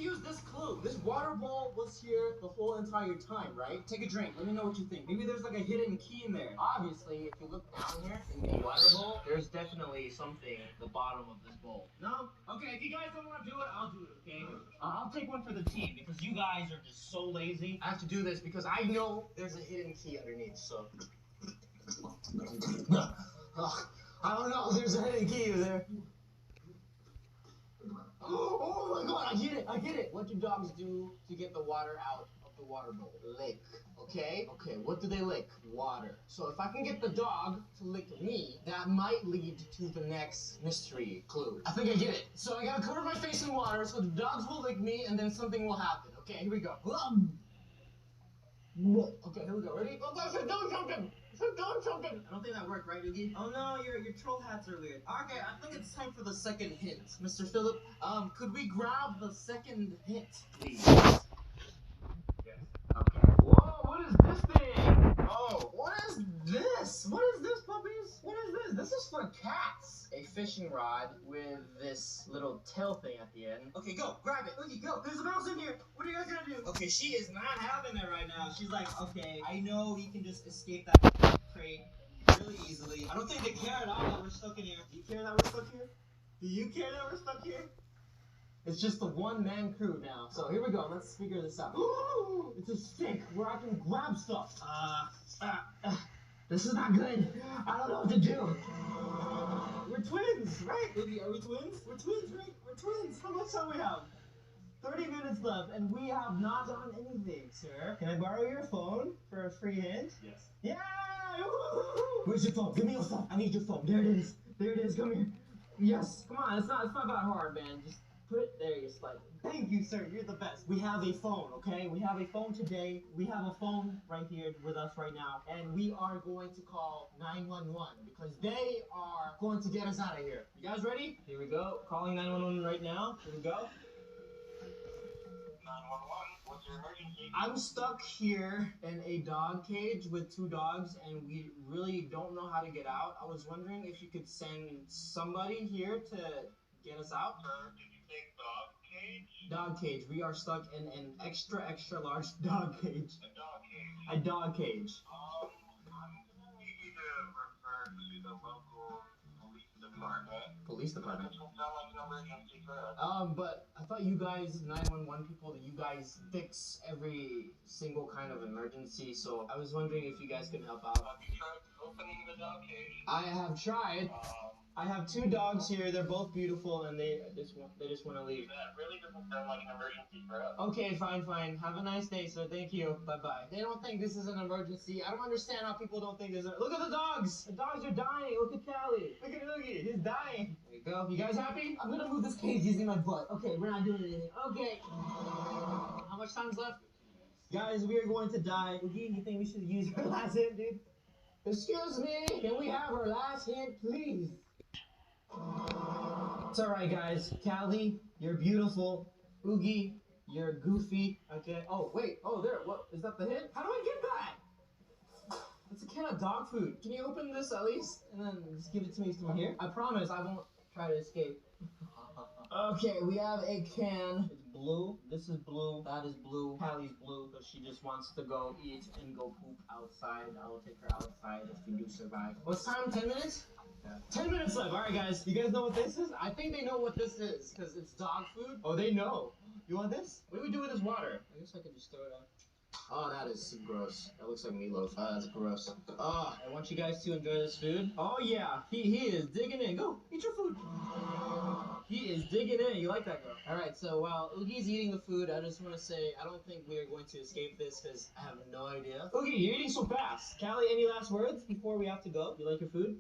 use this clue. This water bowl was here the whole entire time, right? Take a drink. Let me know what you think. Maybe there's like a hidden key in there. Obviously, if you look down here in the water bowl, there's definitely something at the bottom of this bowl. No? Okay, if you guys don't want to do it, I'll do it, okay? I'll take one for the team because you guys are just so lazy. I have to do this because I know there's a hidden key underneath, so. I don't know, there's a hidden key there. Oh my god, I get it. What do dogs do to get the water out of the water bowl? Lick, okay? Okay, what do they lick? Water. So if I can get the dog to lick me, that might lead to the next mystery clue. I think I get it. So I gotta cover my face in water so the dogs will lick me and then something will happen. Okay, here we go. Okay, here we go. Ready? Oh gosh, I'm doing something! I don't think that worked, right, Oogie? Oh no, your troll hats are weird. Okay, I think it's time for the second hint. Mr. Phillip, could we grab the second hint, please? Yes. Okay. Whoa, what is this thing? Oh, what is this? What is this, puppies? What is this? This is for cats. A fishing rod with this little tail thing at the end. Okay, go, grab it. Oogie, go. There's a mouse in here. What are you guys gonna do? Okay, she is not having it right now. She's like, okay, I know he can just escape that crate really easily. I don't think they care at all that we're stuck in here. Do you care that we're stuck here? Do you care that we're stuck here? It's just a one-man crew now. So here we go. Let's figure this out. Ooh, it's a stick where I can grab stuff. This is not good. I don't know what to do. We're twins, right? Maybe, are we twins? We're twins, right? We're twins. How much time we have? 30 minutes left, and we have not done anything, sir. Can I borrow your phone for a free hint? Yes. Yeah! Where's your phone? Give me your phone. I need your phone. There it is. There it is. Come here. Yes. Come on. It's not that hard, man. Just put it there. You're sliding. Thank you, sir. You're the best. We have a phone, okay? We have a phone today. We have a phone right here with us right now, and we are going to call 911 because they are going to get us out of here. You guys ready? Here we go. Calling 911 right now. Here we go. 911, what's your emergency? I'm stuck here in a dog cage with two dogs, and we really don't know how to get out. I was wondering if you could send somebody here to get us out. Sir, did you say dog cage? Dog cage. We are stuck in an extra large dog cage. A dog cage? A dog cage. I'm gonna need you to refer to the local police department. Police department? This will sound like an emergency, correct? But I thought you guys, 911 people, that you guys fix every single kind of emergency, so I was wondering if you guys could help out. Have you tried opening the dog cage? I have tried. I have two dogs here. They're both beautiful, and they just want to leave. That really doesn't sound like an emergency for us. Okay, fine. Have a nice day, sir. Thank you. Bye-bye. They don't think this is an emergency. I don't understand how people don't think this is. Look at the dogs. The dogs are dying. Look at Callie. Look at Oogie. He's dying. There you go. You guys happy? I'm gonna move this cage using my butt. Okay, we're not doing anything. Okay. How much time's left? Guys, we are going to die. Oogie, you think we should use our last hint, dude? Excuse me. Can we have our last hint, please? It's alright, guys. Callie, you're beautiful. Oogie, you're goofy. Okay. Oh, wait. Oh, there. What? Is that the hint? How do I get that? It's a can of dog food. Can you open this at least? And then just give it to me from here? I promise I won't try to escape. Okay, we have a can. It's blue. This is blue. That is blue. Callie's blue because she just wants to go eat and go poop outside. I will take her outside if we do survive. What's time? 10 minutes? Yeah. 10 minutes left. All right, guys. You guys know what this is? I think they know what this is because it's dog food. Oh, they know. You want this? What do we do with this water? I guess I could just throw it out. Oh, that is gross. That looks like meatloaf. Oh, that's gross. Oh, I want you guys to enjoy this food. Oh, yeah. He is digging in. Go, eat your food. He is digging in. You like that, girl? All right, so while Oogie's eating the food, I just want to say I don't think we are going to escape this because I have no idea. Oogie, you're eating so fast. Callie, any last words before we have to go? You like your food?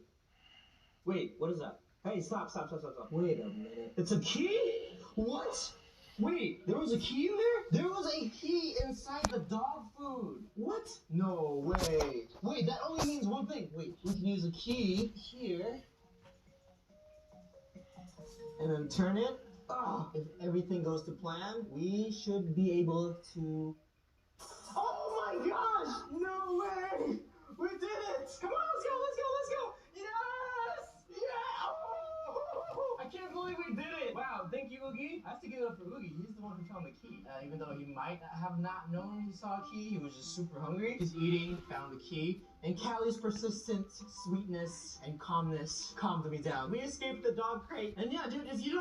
Wait, what is that? Hey, stop. Wait a minute. It's a key? What? Wait, there was a key in there? There was a key inside the dog food. What? No way. Wait, that only means one thing. Wait, we can use a key here. And then turn it. Oh, if everything goes to plan, we should be able to... Oh my gosh! No way! We did it! Come on, let's go! Yes! Yeah! Oh! I can't believe we did it! Wow, thank you, Oogie. I have to give it up for Oogie. He's the one who found the key. Even though he might have not known he saw a key, he was just super hungry. He's eating, found the key, and Callie's persistent sweetness and calmness calmed me down. We escaped the dog crate, and yeah, dude, if you don't